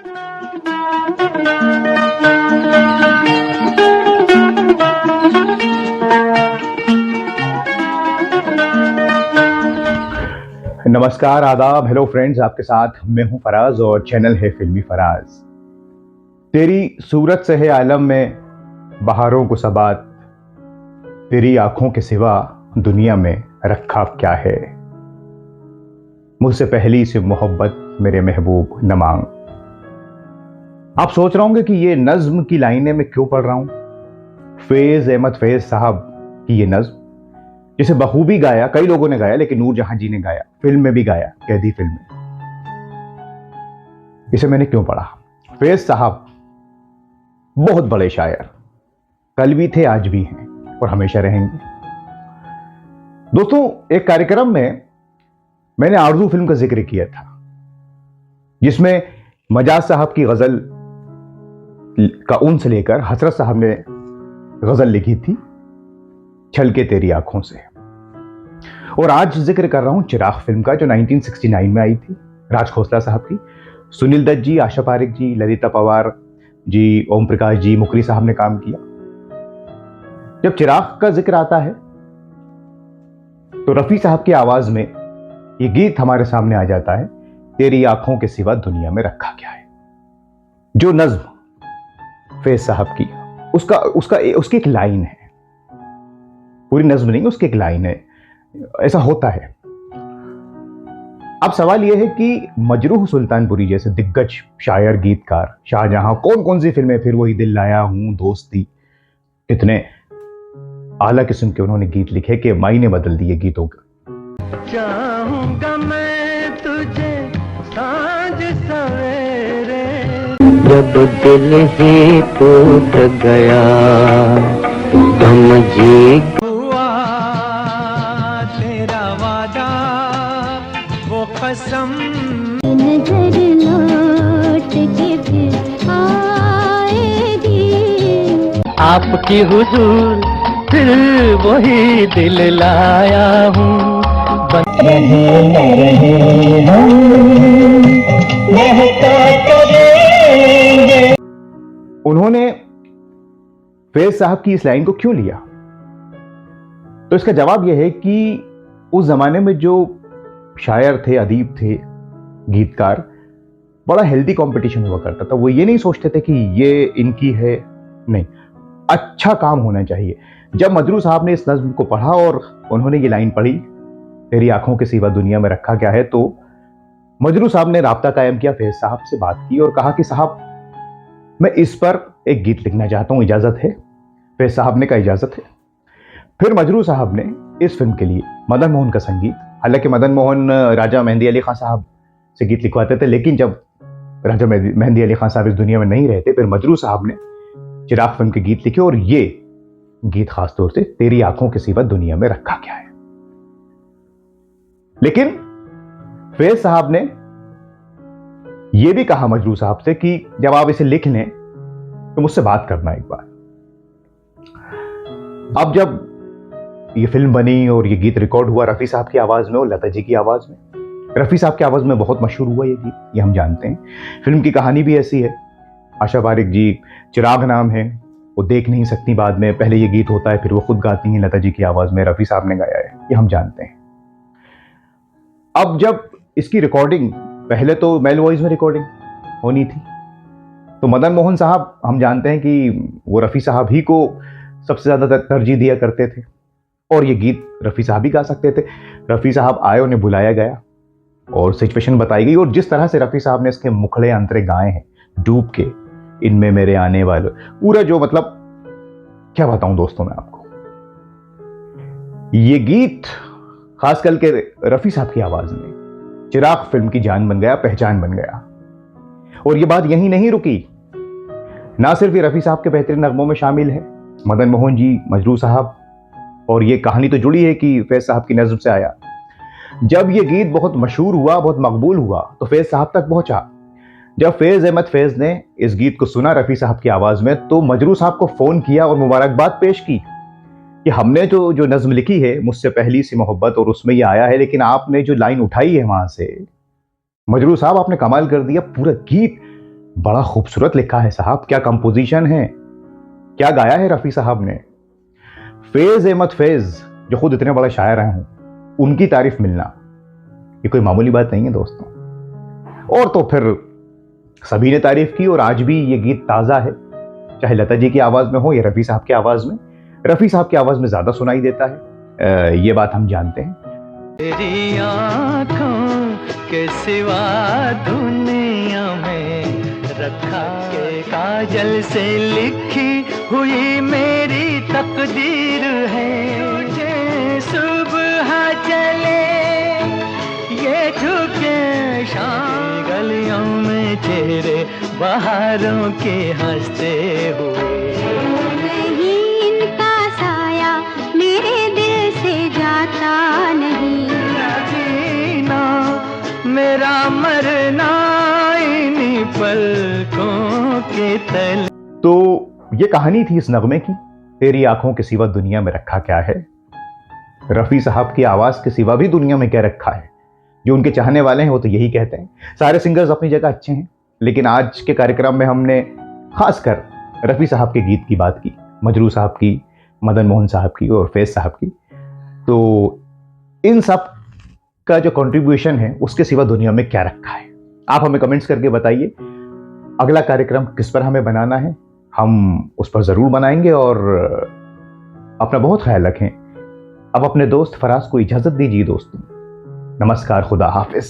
नमस्कार, आदाब, hello friends. आपके साथ मैं हूं फराज और चैनल है फिल्मी फराज। तेरी सूरत से है आलम में बहारों को सबात, तेरी आंखों के सिवा दुनिया में रखा क्या है। मुझसे पहली से मोहब्बत मेरे महबूब न मांग। आप सोच रहे होंगे कि ये नज्म की लाइनें मैं क्यों पढ़ रहा हूं। फैज अहमद फैज साहब की ये नज्म, जिसे बखूबी गाया, कई लोगों ने गाया लेकिन नूरजहां जी ने गाया, फिल्म में भी गाया, कैदी फिल्म में। इसे मैंने क्यों पढ़ा। फैज साहब बहुत बड़े शायर, कल भी थे, आज भी हैं और हमेशा रहेंगे। दोस्तों, एक कार्यक्रम में मैंने आरज़ू फिल्म का जिक्र किया था, जिसमें मजाज साहब की गजल का उन से लेकर हसरत साहब ने गजल लिखी थी, छलके तेरी आंखों से। और आज जिक्र कर रहा हूं चिराग फिल्म का, जो 1969 में आई थी, राज खोसला साहब की। सुनील दत्त जी, आशा पारेख जी, ललिता पवार जी, ओम प्रकाश जी, मुकरी साहब ने काम किया। जब चिराग का जिक्र आता है तो रफी साहब की आवाज में ये गीत हमारे सामने आ जाता है, तेरी आंखों के सिवा दुनिया में रखा क्या है। जो नज्म फैज साहब की, उसकी एक लाइन है, पूरी नज्म नहीं, उसकी एक लाइन है। ऐसा होता है। अब सवाल यह है कि मजरूह सुल्तानपुरी जैसे दिग्गज शायर, गीतकार, शाहजहां, कौन कौन सी फिल्में, फिर वही दिल लाया हूं, दोस्ती, कितने आला किस्म के उन्होंने गीत लिखे कि मायने बदल दिए गीतों के। चाहूंगा मैं तुझे सांझ सवेरे, जब दिल ही टूट गया समझी हुआ तेरा वादा वो कसम, नजर लौट के फिर आएगी, आपकी हुजूर फिर वही दिल लाया हूँ। उन्होंने फैज साहब की इस लाइन को क्यों लिया, तो इसका जवाब यह है कि उस जमाने में जो शायर थे, अदीब थे, गीतकार, बड़ा हेल्दी कंपटीशन हुआ करता था। वो ये नहीं सोचते थे कि ये इनकी है, नहीं, अच्छा काम होना चाहिए। जब मजरू साहब ने इस नज्म को पढ़ा और उन्होंने ये लाइन पढ़ी, तेरी आंखों के सिवा दुनिया में रखा क्या है, तो मजरू साहब ने राब्ता कायम किया, फैज साहब से बात की और कहा कि साहब, मैं इस पर एक गीत लिखना चाहता हूं, इजाजत है। फैज साहब ने कहा इजाजत है। फिर मजरू साहब ने इस फिल्म के लिए मदन मोहन का संगीत, हालांकि मदन मोहन राजा मेहंदी अली खान साहब से गीत लिखवाते थे, लेकिन जब राजा मेहंदी अली खान साहब इस दुनिया में नहीं रहते, फिर मजरू साहब ने चिराग फिल्म के गीत लिखे और ये गीत खासतौर से तेरी आंखों के सिवा दुनिया में रखा क्या है। लेकिन फैज साहब ने यह भी कहा मजरू साहब से कि जब आप इसे लिख लें तो मुझसे बात करना एक बार। अब जब ये फिल्म बनी और ये गीत रिकॉर्ड हुआ रफी साहब की आवाज में और लता जी की आवाज में, रफी साहब की आवाज में बहुत मशहूर हुआ ये गीत, ये हम जानते हैं। फिल्म की कहानी भी ऐसी है। आशा पारेख जी, चिराग नाम है, वो देख नहीं सकती बाद में, पहले ये गीत होता है, फिर वो खुद गाती हैं लता जी की आवाज में, रफी साहब ने गाया है, ये हम जानते हैं। अब जब इसकी रिकॉर्डिंग, पहले तो मेल वॉइस में रिकॉर्डिंग होनी थी, तो मदन मोहन साहब, हम जानते हैं कि वो रफी साहब ही को सबसे ज्यादा तरजीह दिया करते थे और ये गीत रफी साहब ही गा सकते थे। रफी साहब आए, उन्हें बुलाया गया और सिचुएशन बताई गई, और जिस तरह से रफी साहब ने इसके मुखड़े अंतरे गाए हैं, डूब के इनमें मेरे आने वाले, पूरा जो, मतलब क्या बताऊं दोस्तों मैं आपको। ये गीत खास करके रफी साहब की आवाज में चिराग फिल्म की जान बन गया, पहचान बन गया। और ये बात यहीं नहीं रुकी, ना सिर्फ ये रफी साहब के बेहतरीन नगमों में शामिल है, मदन मोहन जी, मजरू साहब, और ये कहानी तो जुड़ी है कि फैज साहब की नज़्म से आया। जब ये गीत बहुत मशहूर हुआ, बहुत मकबूल हुआ, तो फैज साहब तक पहुंचा। जब फैज अहमद फैज ने इस गीत को सुना रफी साहब की आवाज में, तो मजरू साहब को फोन किया और मुबारकबाद पेश की कि हमने जो नज्म लिखी है, मुझसे पहली सी मोहब्बत, और उसमें ये आया है, लेकिन आपने जो लाइन उठाई है वहां से, मजरू साहब आपने कमाल कर दिया। पूरा गीत बड़ा खूबसूरत लिखा है साहब, क्या कंपोजिशन है, क्या गाया है रफ़ी साहब ने। फैज़ अहमद फैज़ जो खुद इतने बड़े शायर हैं, उनकी तारीफ मिलना ये कोई मामूली बात नहीं है दोस्तों। और तो फिर सभी ने तारीफ की और आज भी ये गीत ताज़ा है, चाहे लता जी की आवाज़ में हो या रफ़ी साहब की आवाज़ में। रफ़ी साहब की आवाज़ में ज़्यादा सुनाई देता है, ये बात हम जानते हैं। तेरी आँखों के सिवा दुनिया में रखा के काजल से लिखी हुई मेरी तकदीर है। मुझे सुबह चले ये झुके शाम, गलियों में चेहरे बहारों के हंसते हुए। नहीं इनका साया मेरे दिल से जाता नहीं। जीना मेरा मरना इन्हीं पलकों के तले। तो ये कहानी थी इस नगमे की, तेरी आंखों के सिवा दुनिया में रखा क्या है। रफ़ी साहब की आवाज़ के सिवा भी दुनिया में क्या रखा है। जो उनके चाहने वाले हैं वो तो यही कहते हैं। सारे सिंगर्स अपनी जगह अच्छे हैं, लेकिन आज के कार्यक्रम में हमने खासकर रफ़ी साहब के गीत की बात की, मजरू साहब की, मदन मोहन साहब की और फैज़ साहब की। तो इन सब का जो कंट्रीब्यूशन है उसके सिवा दुनिया में क्या रखा है, आप हमें कमेंट्स करके बताइए। अगला कार्यक्रम किस पर हमें बनाना है, हम उस पर ज़रूर बनाएंगे। और अपना बहुत ख्याल रखें। अब अपने दोस्त फराज को इजाज़त दीजिए दोस्तों। नमस्कार, खुदा हाफिज़।